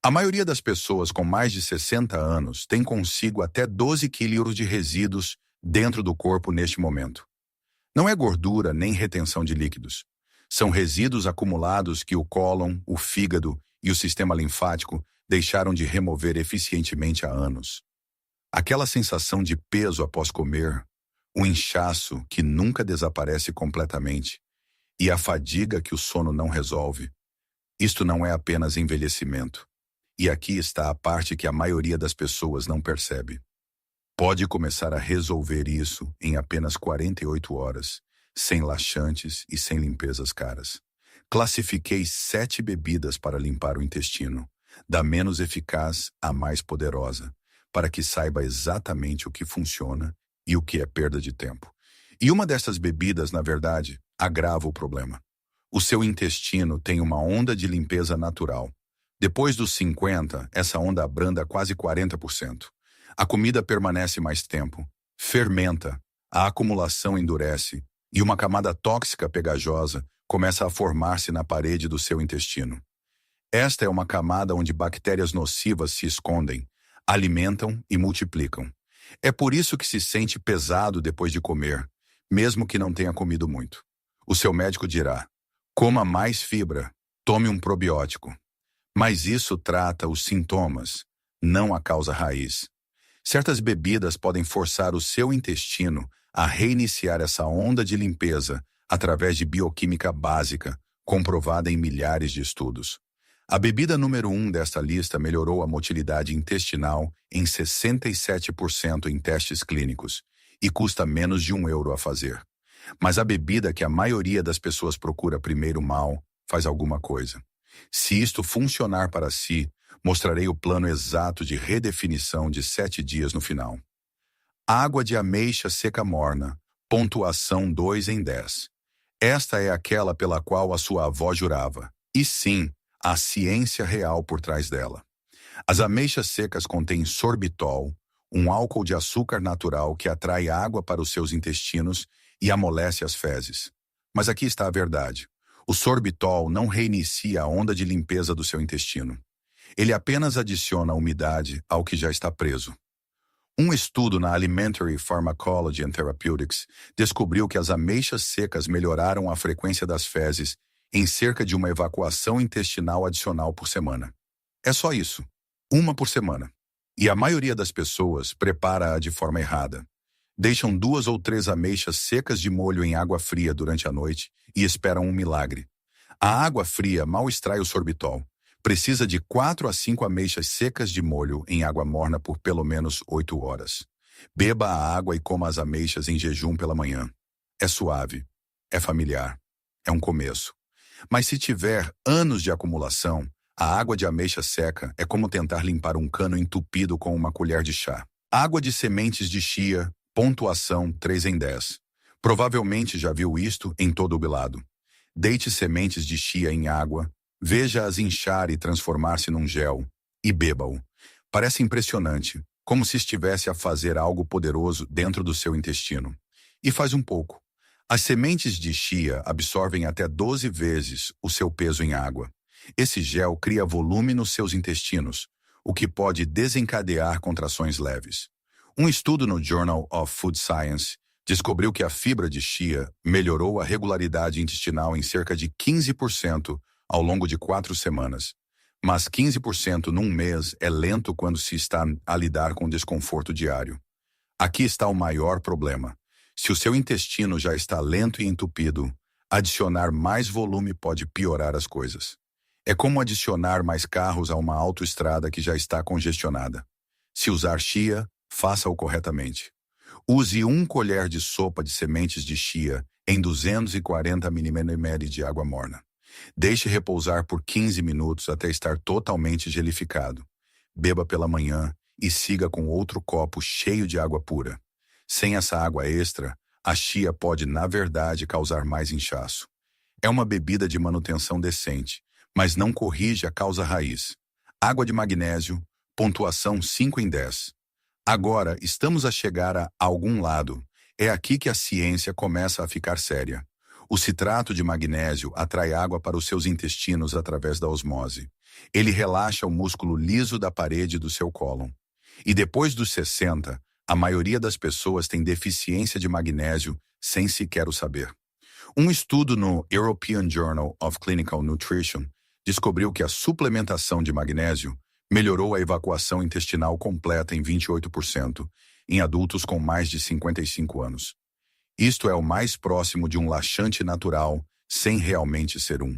A maioria das pessoas com mais de 60 anos tem consigo até 12 quilos de resíduos dentro do corpo neste momento. Não é gordura nem retenção de líquidos. São resíduos acumulados que o cólon, o fígado e o sistema linfático deixaram de remover eficientemente há anos. Aquela sensação de peso após comer, o inchaço que nunca desaparece completamente e a fadiga que o sono não resolve. Isto não é apenas envelhecimento. E aqui está a parte que a maioria das pessoas não percebe. Pode começar a resolver isso em apenas 48 horas, sem laxantes e sem limpezas caras. Classifiquei 7 bebidas para limpar o intestino, da menos eficaz à mais poderosa, para que saiba exatamente o que funciona e o que é perda de tempo. E uma dessas bebidas, na verdade, agrava o problema. O seu intestino tem uma onda de limpeza natural. Depois dos 50, essa onda abranda quase 40%. A comida permanece mais tempo, fermenta, a acumulação endurece e uma camada tóxica pegajosa começa a formar-se na parede do seu intestino. Esta é uma camada onde bactérias nocivas se escondem, alimentam e multiplicam. É por isso que se sente pesado depois de comer, mesmo que não tenha comido muito. O seu médico dirá: coma mais fibra, tome um probiótico. Mas isso trata os sintomas, não a causa raiz. Certas bebidas podem forçar o seu intestino a reiniciar essa onda de limpeza através de bioquímica básica, comprovada em milhares de estudos. A bebida número 1 desta lista melhorou a motilidade intestinal em 67% em testes clínicos e custa menos de €1 a fazer. Mas a bebida que a maioria das pessoas procura primeiro mal faz alguma coisa. Se isto funcionar para si, mostrarei o plano exato de redefinição de 7 dias no final. Água de ameixa seca morna, pontuação 2 em 10. Esta é aquela pela qual a sua avó jurava. E sim, a ciência real por trás dela. As ameixas secas contêm sorbitol, um álcool de açúcar natural que atrai água para os seus intestinos e amolece as fezes. Mas aqui está a verdade. O sorbitol não reinicia a onda de limpeza do seu intestino. Ele apenas adiciona umidade ao que já está preso. Um estudo na Alimentary Pharmacology and Therapeutics descobriu que as ameixas secas melhoraram a frequência das fezes em cerca de uma evacuação intestinal adicional por semana. É só isso. Uma por semana. E a maioria das pessoas prepara-a de forma errada. Deixam 2 ou 3 ameixas secas de molho em água fria durante a noite e esperam um milagre. A água fria mal extrai o sorbitol. Precisa de 4 a 5 ameixas secas de molho em água morna por pelo menos 8 horas. Beba a água e coma as ameixas em jejum pela manhã. É suave. É familiar. É um começo. Mas se tiver anos de acumulação, a água de ameixa seca é como tentar limpar um cano entupido com uma colher de chá. Água de sementes de chia, pontuação 3 em 10. Provavelmente já viu isto em todo o lado. Deite sementes de chia em água, veja-as inchar e transformar-se num gel, e beba-o. Parece impressionante, como se estivesse a fazer algo poderoso dentro do seu intestino. E faz um pouco. As sementes de chia absorvem até 12 vezes o seu peso em água. Esse gel cria volume nos seus intestinos, o que pode desencadear contrações leves. Um estudo no Journal of Food Science descobriu que a fibra de chia melhorou a regularidade intestinal em cerca de 15% ao longo de 4 semanas. Mas 15% num mês é lento quando se está a lidar com desconforto diário. Aqui está o maior problema. Se o seu intestino já está lento e entupido, adicionar mais volume pode piorar as coisas. É como adicionar mais carros a uma autoestrada que já está congestionada. Se usar chia, faça-o corretamente. Use 1 colher de sopa de sementes de chia em 240 ml de água morna. Deixe repousar por 15 minutos até estar totalmente gelificado. Beba pela manhã e siga com outro copo cheio de água pura. Sem essa água extra, a chia pode, na verdade, causar mais inchaço. É uma bebida de manutenção decente, mas não corrige a causa raiz. Água de magnésio, pontuação 5 em 10. Agora, estamos a chegar a algum lado. É aqui que a ciência começa a ficar séria. O citrato de magnésio atrai água para os seus intestinos através da osmose. Ele relaxa o músculo liso da parede do seu cólon. E depois dos 60, a maioria das pessoas tem deficiência de magnésio sem sequer o saber. Um estudo no European Journal of Clinical Nutrition descobriu que a suplementação de magnésio melhorou a evacuação intestinal completa em 28% em adultos com mais de 55 anos. Isto é o mais próximo de um laxante natural, sem realmente ser um.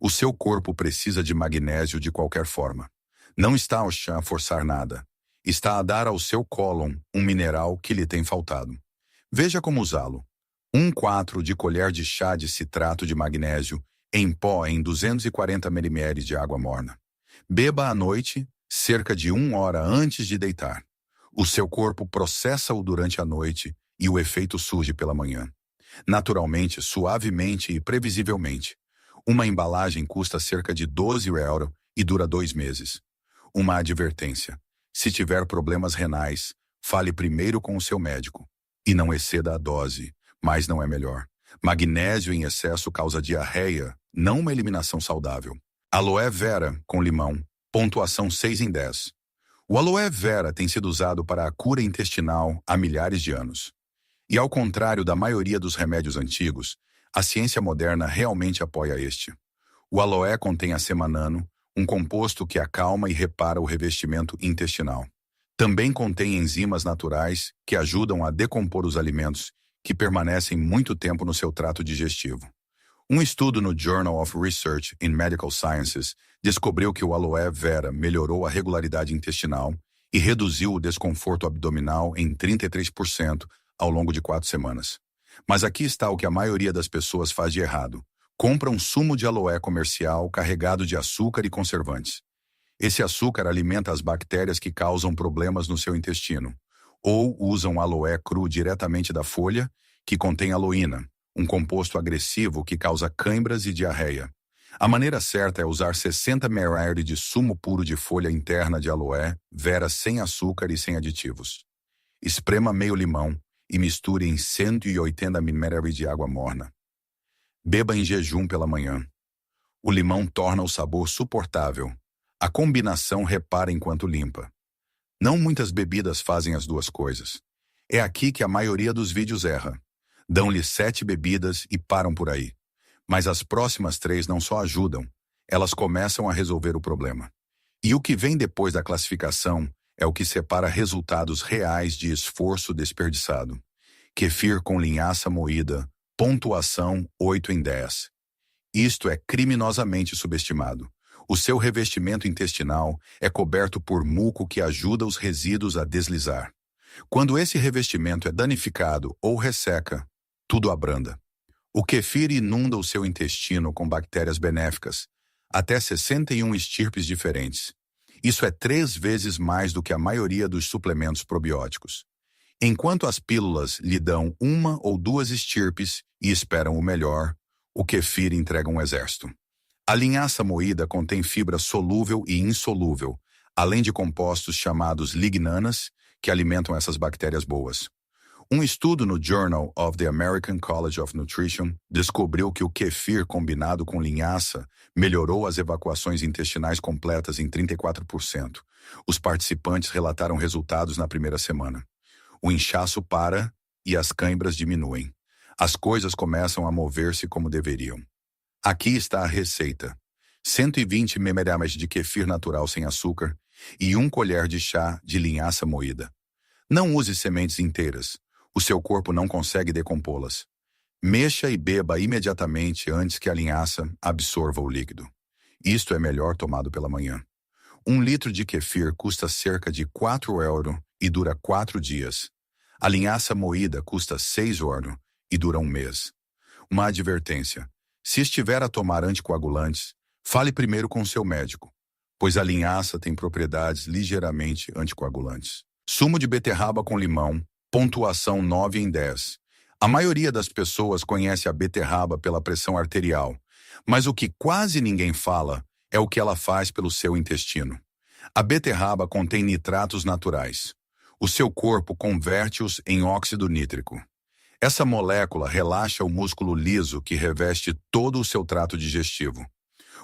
O seu corpo precisa de magnésio de qualquer forma. Não está ao chá a forçar nada. Está a dar ao seu cólon um mineral que lhe tem faltado. Veja como usá-lo. 1/4 de colher de chá de citrato de magnésio em pó em 240 ml de água morna. Beba à noite, cerca de 1 hora antes de deitar. O seu corpo processa-o durante a noite e o efeito surge pela manhã. Naturalmente, suavemente e previsivelmente. Uma embalagem custa cerca de 12 euros e dura 2 meses. Uma advertência. Se tiver problemas renais, fale primeiro com o seu médico. E não exceda a dose, mas não é melhor. Magnésio em excesso causa diarreia, não uma eliminação saudável. Aloe vera com limão, pontuação 6 em 10. O aloe vera tem sido usado para a cura intestinal há milhares de anos. E ao contrário da maioria dos remédios antigos, a ciência moderna realmente apoia este. O aloe contém a semanano, um composto que acalma e repara o revestimento intestinal. Também contém enzimas naturais que ajudam a decompor os alimentos que permanecem muito tempo no seu trato digestivo. Um estudo no Journal of Research in Medical Sciences descobriu que o aloe vera melhorou a regularidade intestinal e reduziu o desconforto abdominal em 33% ao longo de 4 semanas. Mas aqui está o que a maioria das pessoas faz de errado. Compra um sumo de aloe comercial carregado de açúcar e conservantes. Esse açúcar alimenta as bactérias que causam problemas no seu intestino. Ou usam aloe cru diretamente da folha, que contém aloína, um composto agressivo que causa cãibras e diarreia. A maneira certa é usar 60 ml de sumo puro de folha interna de aloe vera sem açúcar e sem aditivos. Esprema meio limão e misture em 180 ml de água morna. Beba em jejum pela manhã. O limão torna o sabor suportável. A combinação repara enquanto limpa. Não muitas bebidas fazem as duas coisas. É aqui que a maioria dos vídeos erra. Dão-lhe 7 bebidas e param por aí. Mas as próximas 3 não só ajudam, elas começam a resolver o problema. E o que vem depois da classificação é o que separa resultados reais de esforço desperdiçado. Kefir com linhaça moída, pontuação 8 em 10. Isto é criminosamente subestimado. O seu revestimento intestinal é coberto por muco que ajuda os resíduos a deslizar. Quando esse revestimento é danificado ou resseca, tudo abranda. O kefir inunda o seu intestino com bactérias benéficas, até 61 estirpes diferentes. Isso é 3 vezes mais do que a maioria dos suplementos probióticos. Enquanto as pílulas lhe dão 1 ou 2 estirpes e esperam o melhor, o kefir entrega um exército. A linhaça moída contém fibra solúvel e insolúvel, além de compostos chamados lignanas, que alimentam essas bactérias boas. Um estudo no Journal of the American College of Nutrition descobriu que o kefir combinado com linhaça melhorou as evacuações intestinais completas em 34%. Os participantes relataram resultados na primeira semana. O inchaço para e as cãibras diminuem. As coisas começam a mover-se como deveriam. Aqui está a receita. 120 ml de kefir natural sem açúcar e 1 colher de chá de linhaça moída. Não use sementes inteiras. O seu corpo não consegue decompô-las. Mexa e beba imediatamente antes que a linhaça absorva o líquido. Isto é melhor tomado pela manhã. 1 litro de kefir custa cerca de 4 euros e dura 4 dias. A linhaça moída custa 6 euros e dura 1 mês. Uma advertência. Se estiver a tomar anticoagulantes, fale primeiro com seu médico, pois a linhaça tem propriedades ligeiramente anticoagulantes. Sumo de beterraba com limão, pontuação 9 em 10. A maioria das pessoas conhece a beterraba pela pressão arterial, mas o que quase ninguém fala é o que ela faz pelo seu intestino. A beterraba contém nitratos naturais. O seu corpo converte-os em óxido nítrico. Essa molécula relaxa o músculo liso que reveste todo o seu trato digestivo.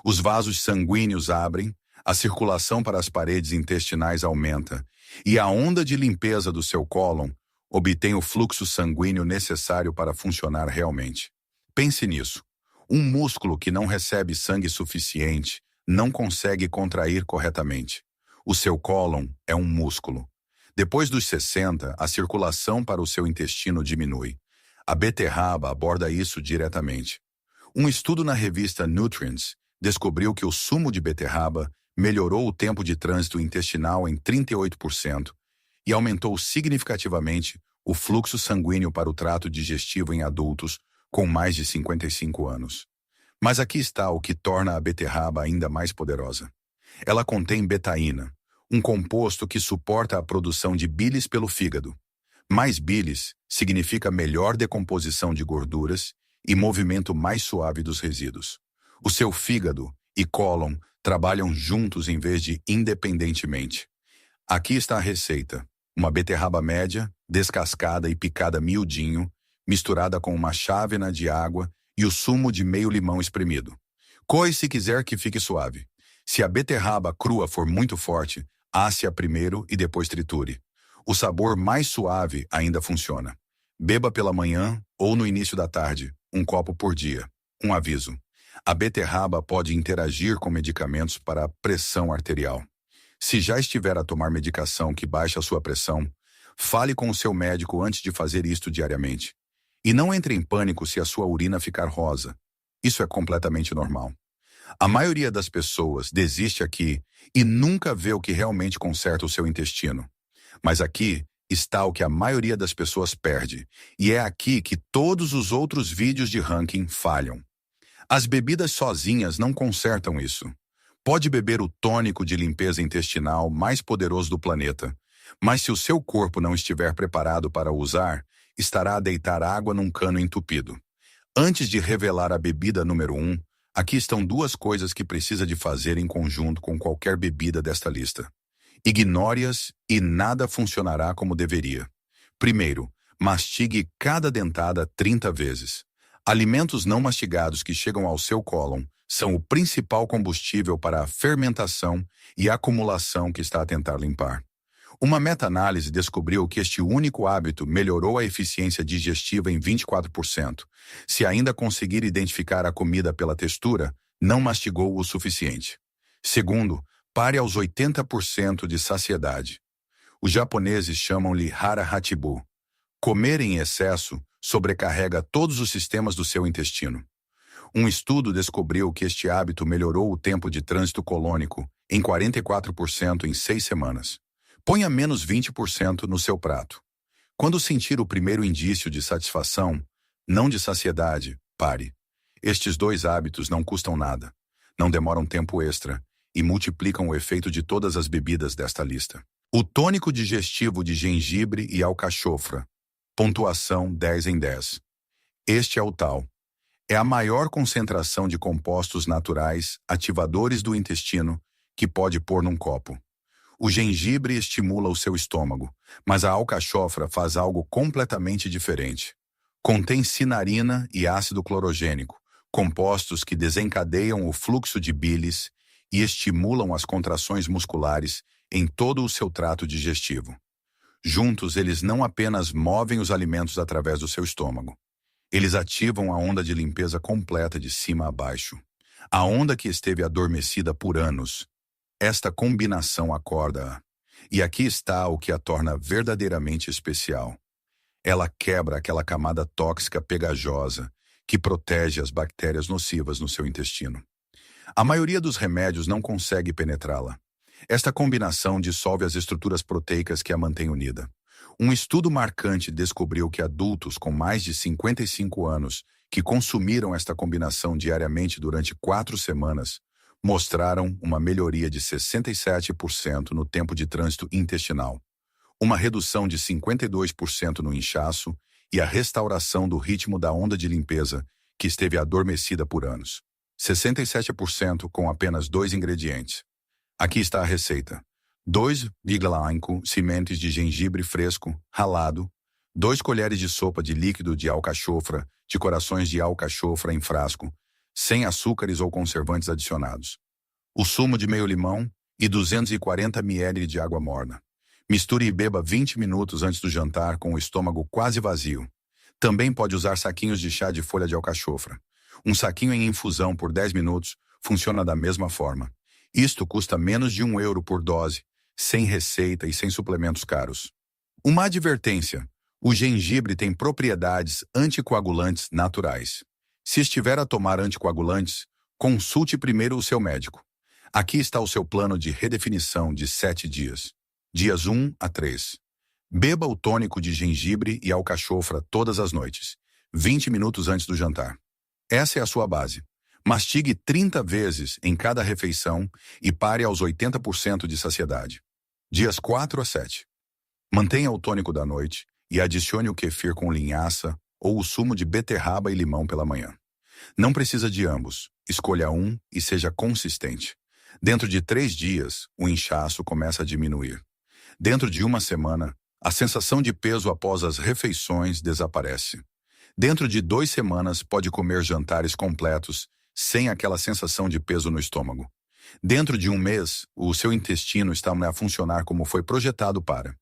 Os vasos sanguíneos abrem, a circulação para as paredes intestinais aumenta, e a onda de limpeza do seu cólon obtém o fluxo sanguíneo necessário para funcionar realmente. Pense nisso. Um músculo que não recebe sangue suficiente não consegue contrair corretamente. O seu cólon é um músculo. Depois dos 60, a circulação para o seu intestino diminui. A beterraba aborda isso diretamente. Um estudo na revista Nutrients descobriu que o sumo de beterraba melhorou o tempo de trânsito intestinal em 38% e aumentou significativamente o fluxo sanguíneo para o trato digestivo em adultos com mais de 55 anos. Mas aqui está o que torna a beterraba ainda mais poderosa. Ela contém betaína, um composto que suporta a produção de bílis pelo fígado. Mais bílis significa melhor decomposição de gorduras e movimento mais suave dos resíduos. O seu fígado e cólon trabalham juntos em vez de independentemente. Aqui está a receita. Uma beterraba média, descascada e picada miudinho, misturada com uma chávena de água e o sumo de meio limão espremido. Coe se quiser que fique suave. Se a beterraba crua for muito forte, asse-a primeiro e depois triture. O sabor mais suave ainda funciona. Beba pela manhã ou no início da tarde, um copo por dia. Um aviso. A beterraba pode interagir com medicamentos para a pressão arterial. Se já estiver a tomar medicação que baixa a sua pressão, fale com o seu médico antes de fazer isto diariamente. E não entre em pânico se a sua urina ficar rosa. Isso é completamente normal. A maioria das pessoas desiste aqui e nunca vê o que realmente conserta o seu intestino. Mas aqui está o que a maioria das pessoas perde, e é aqui que todos os outros vídeos de ranking falham. As bebidas sozinhas não consertam isso. Pode beber o tônico de limpeza intestinal mais poderoso do planeta, mas se o seu corpo não estiver preparado para o usar, estará a deitar água num cano entupido. Antes de revelar a bebida número 1, aqui estão duas coisas que precisa de fazer em conjunto com qualquer bebida desta lista. Ignore-as e nada funcionará como deveria. Primeiro, mastigue cada dentada 30 vezes. Alimentos não mastigados que chegam ao seu cólon são o principal combustível para a fermentação e acumulação que está a tentar limpar. Uma meta-análise descobriu que este único hábito melhorou a eficiência digestiva em 24%. Se ainda conseguir identificar a comida pela textura, não mastigou o suficiente. Segundo, pare aos 80% de saciedade. Os japoneses chamam-lhe hara hachibu. Comer em excesso sobrecarrega todos os sistemas do seu intestino. Um estudo descobriu que este hábito melhorou o tempo de trânsito colônico em 44% em 6 semanas. Ponha menos 20% no seu prato. Quando sentir o primeiro indício de satisfação, não de saciedade, pare. Estes dois hábitos não custam nada, não demoram tempo extra e multiplicam o efeito de todas as bebidas desta lista. O tônico digestivo de gengibre e alcachofra. Pontuação 10 em 10. Este é o tal. É a maior concentração de compostos naturais, ativadores do intestino, que pode pôr num copo. O gengibre estimula o seu estômago, mas a alcachofra faz algo completamente diferente. Contém cinarina e ácido clorogênico, compostos que desencadeiam o fluxo de bilis e estimulam as contrações musculares em todo o seu trato digestivo. Juntos, eles não apenas movem os alimentos através do seu estômago. Eles ativam a onda de limpeza completa de cima a baixo. A onda que esteve adormecida por anos. Esta combinação acorda-a. E aqui está o que a torna verdadeiramente especial. Ela quebra aquela camada tóxica pegajosa que protege as bactérias nocivas no seu intestino. A maioria dos remédios não consegue penetrá-la. Esta combinação dissolve as estruturas proteicas que a mantêm unida. Um estudo marcante descobriu que adultos com mais de 55 anos que consumiram esta combinação diariamente durante 4 semanas mostraram uma melhoria de 67% no tempo de trânsito intestinal, uma redução de 52% no inchaço e a restauração do ritmo da onda de limpeza que esteve adormecida por anos. 67% com apenas 2 ingredientes. Aqui está a receita. 2,5 sementes de gengibre fresco, ralado, 2 colheres de sopa de líquido de alcachofra, de corações de alcachofra em frasco, sem açúcares ou conservantes adicionados. O sumo de meio limão e 240 ml de água morna. Misture e beba 20 minutos antes do jantar com o estômago quase vazio. Também pode usar saquinhos de chá de folha de alcachofra. Um saquinho em infusão por 10 minutos funciona da mesma forma. Isto custa menos de €1 por dose, sem receita e sem suplementos caros. Uma advertência: o gengibre tem propriedades anticoagulantes naturais. Se estiver a tomar anticoagulantes, consulte primeiro o seu médico. Aqui está o seu plano de redefinição de 7 dias. Dias 1 a 3. Beba o tônico de gengibre e alcachofra todas as noites, 20 minutos antes do jantar. Essa é a sua base. Mastigue 30 vezes em cada refeição e pare aos 80% de saciedade. Dias 4 a 7. Mantenha o tônico da noite e adicione o kefir com linhaça ou o sumo de beterraba e limão pela manhã. Não precisa de ambos. Escolha um e seja consistente. Dentro de 3 dias, o inchaço começa a diminuir. Dentro de 1 semana, a sensação de peso após as refeições desaparece. Dentro de 2 semanas, pode comer jantares completos sem aquela sensação de peso no estômago. Dentro de 1 mês, o seu intestino está a funcionar como foi projetado para.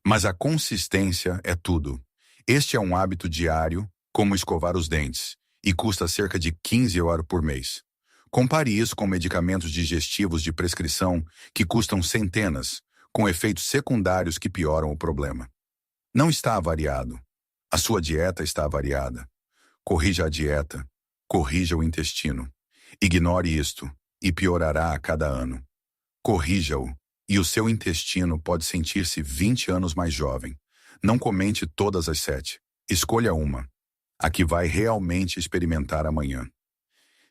Mas a consistência é tudo. Este é um hábito diário, como escovar os dentes, e custa cerca de €15 por mês. Compare isso com medicamentos digestivos de prescrição que custam centenas, com efeitos secundários que pioram o problema. Não está avariado. A sua dieta está avariada. Corrija a dieta. Corrija o intestino. Ignore isto, e piorará a cada ano. Corrija-o, e o seu intestino pode sentir-se 20 anos mais jovem. Não comente todas as 7. Escolha uma. A que vai realmente experimentar amanhã.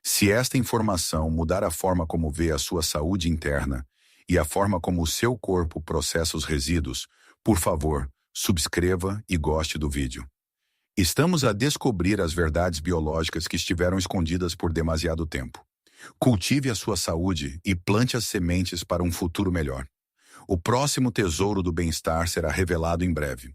Se esta informação mudar a forma como vê a sua saúde interna e a forma como o seu corpo processa os resíduos, por favor, subscreva e goste do vídeo. Estamos a descobrir as verdades biológicas que estiveram escondidas por demasiado tempo. Cultive a sua saúde e plante as sementes para um futuro melhor. O próximo tesouro do bem-estar será revelado em breve.